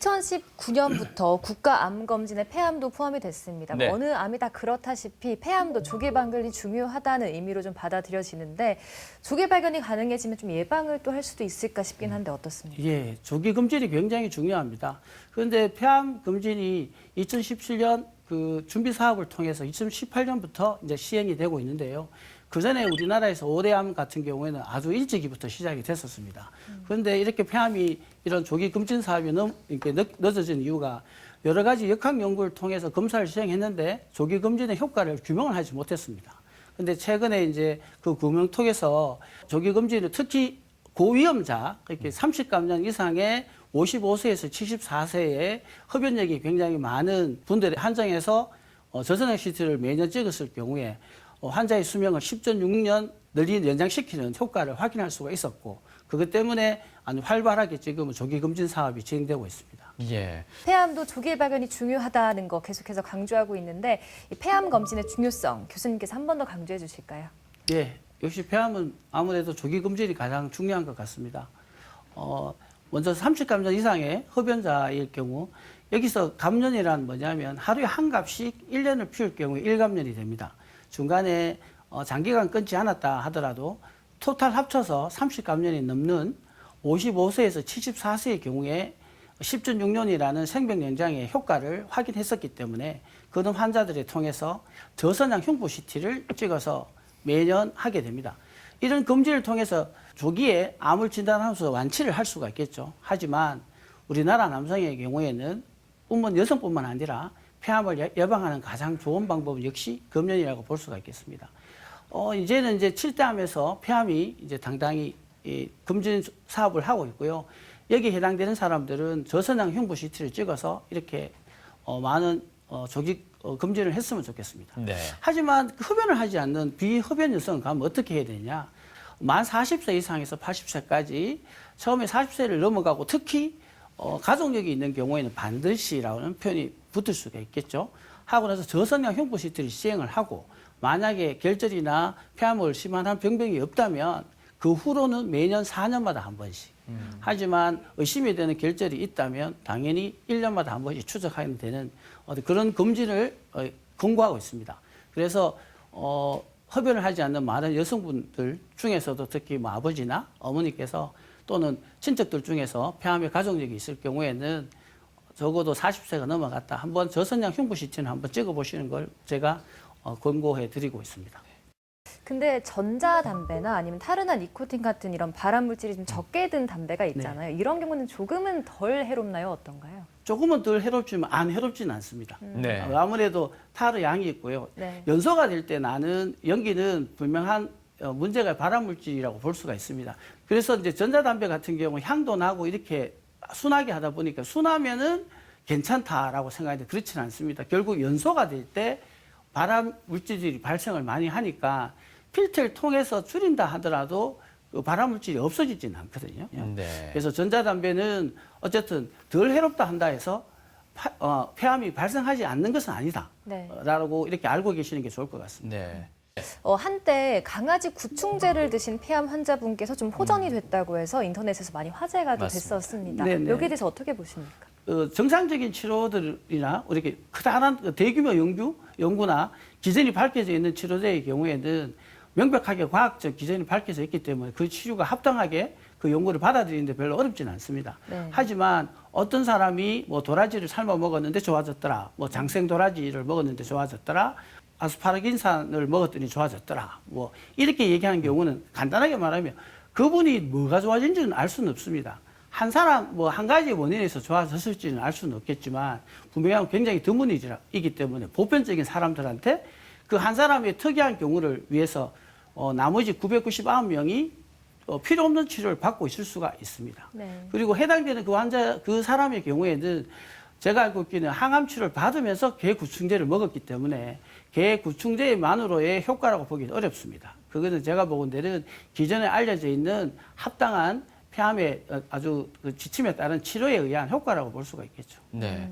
2019년부터 국가암검진에 폐암도 포함이 됐습니다. 네. 어느 암이 다 그렇다시피 폐암도 조기 발견이 중요하다는 의미로 좀 받아들여지는데 조기 발견이 가능해지면 좀 예방을 또 할 수도 있을까 싶긴 한데 어떻습니까? 예, 조기 검진이 굉장히 중요합니다. 그런데 폐암 검진이 2017년 그 준비 사업을 통해서 2018년부터 이제 시행이 되고 있는데요. 그 전에 우리나라에서 5대암 같은 경우에는 아주 일찍이부터 시작이 됐었습니다. 그런데 이렇게 폐암이 이런 조기 검진 사업이 이렇게 늦어진 이유가 여러 가지 역학 연구를 통해서 검사를 시행했는데 조기 검진의 효과를 규명을 하지 못했습니다. 그런데 최근에 이제 그 규명톡에서 조기 검진을 특히 고위험자, 이렇게 30감염 이상의 55세에서 74세의 흡연력이 굉장히 많은 분들에 한정해서 저선형 CT를 매년 찍었을 경우에 환자의 수명을 10.6년 연장시키는 효과를 확인할 수가 있었고 그것 때문에 아주 활발하게 지금은 조기 검진 사업이 진행되고 있습니다. 예. 폐암도 조기 발견이 중요하다는 거 계속해서 강조하고 있는데 이 폐암 검진의 중요성 교수님께서 한 번 더 강조해 주실까요? 예, 역시 폐암은 아무래도 조기 검진이 가장 중요한 것 같습니다. 먼저 30감염 이상의 흡연자일 경우 여기서 감염이란 뭐냐면 하루에 한 갑씩 1년을 피울 경우에 1감염이 됩니다. 중간에 장기간 끊지 않았다 하더라도 토탈 합쳐서 30감염이 넘는 55세에서 74세의 경우에 10.6년이라는 생명 연장의 효과를 확인했었기 때문에 그런 환자들을 통해서 저선양 흉부 CT를 찍어서 매년 하게 됩니다. 이런 검진을 통해서 조기에 암을 진단하면서 완치를 할 수가 있겠죠. 하지만 우리나라 남성의 경우에는 뿐만 여성뿐만 아니라 폐암을 예방하는 가장 좋은 방법은 역시 금연이라고 볼 수가 있겠습니다. 이제는 이제 7대암에서 폐암이 이제 당당히 검진 사업을 하고 있고요. 여기에 해당되는 사람들은 저선양 흉부 CT를 찍어서 이렇게 많은 조기 검진을 했으면 좋겠습니다. 네. 하지만 흡연을 하지 않는 비흡연 여성은 가면 어떻게 해야 되냐? 만 40세 이상에서 80세까지 처음에 40세를 넘어가고 특히 가족력이 있는 경우에는 반드시라는 표현이 붙을 수가 있겠죠. 하고 나서 저선양 흉부 CT를 시행을 하고 만약에 결절이나 폐암을 심한 병명이 없다면 그 후로는 매년 4년마다 한 번씩. 하지만 의심이 되는 결절이 있다면 당연히 1년마다 한 번씩 추적하게 되는 그런 검진을 권고하고 있습니다. 그래서 흡연을 하지 않는 많은 여성분들 중에서도 특히 뭐 아버지나 어머니께서 또는 친척들 중에서 폐암의 가족력이 있을 경우에는 적어도 40세가 넘어갔다 한번 저선양 흉부 CT는 한번 찍어보시는 걸 제가 권고해 드리고 있습니다. 근데 전자담배나 아니면 타르나 니코틴 같은 이런 발암물질이 좀 적게 든 담배가 있잖아요. 이런 경우는 조금은 덜 해롭나요? 어떤가요? 조금은 덜 해롭지만 안 해롭지는 않습니다. 네. 아무래도 타르 양이 있고요. 네. 연소가 될 때 나는 연기는 분명한 문제가 발암물질이라고 볼 수가 있습니다. 그래서 이제 전자담배 같은 경우 향도 나고 이렇게 순하게 하다 보니까 순하면은 괜찮다라고 생각하는데 그렇지는 않습니다. 결국 연소가 될 때 발암물질이 발생을 많이 하니까 필터를 통해서 줄인다 하더라도 그 발암물질이 없어지지는 않거든요. 네. 그래서 전자담배는 어쨌든 덜 해롭다 한다 해서 폐암이 발생하지 않는 것은 아니다. 네. 라고 이렇게 알고 계시는 게 좋을 것 같습니다. 네. 한때 강아지 구충제를 드신 폐암 환자분께서 좀 호전이 됐다고 해서 인터넷에서 많이 화제가 또 맞습니다. 됐었습니다. 네네. 여기에 대해서 어떻게 보십니까? 정상적인 치료들이나 이렇게 크다란 대규모 연구나 기전이 밝혀져 있는 치료제의 경우에는 명백하게 과학적 기전이 밝혀져 있기 때문에 그 치료가 합당하게 그 연구를 받아들이는데 별로 어렵지는 않습니다. 네. 하지만 어떤 사람이 뭐 도라지를 삶아 먹었는데 좋아졌더라, 뭐 장생 도라지를 먹었는데 좋아졌더라, 아스파라긴산을 먹었더니 좋아졌더라, 뭐 이렇게 얘기하는 경우는 간단하게 말하면 그분이 뭐가 좋아진지는 알 수는 없습니다. 한 사람 뭐 한 가지 원인에서 좋아졌을지는 알 수는 없겠지만 분명히 굉장히 드문 일이기 때문에 보편적인 사람들한테 그 한 사람의 특이한 경우를 위해서 나머지 999명이 필요 없는 치료를 받고 있을 수가 있습니다. 네. 그리고 해당되는 그 환자 그 사람의 경우에는 제가 알고 있기는 항암 치료를 받으면서 개 구충제를 먹었기 때문에 개 구충제만으로의 효과라고 보기는 어렵습니다. 그거는 제가 보건대는 기존에 알려져 있는 합당한 폐암의 아주 그 지침에 따른 치료에 의한 효과라고 볼 수가 있겠죠. 네.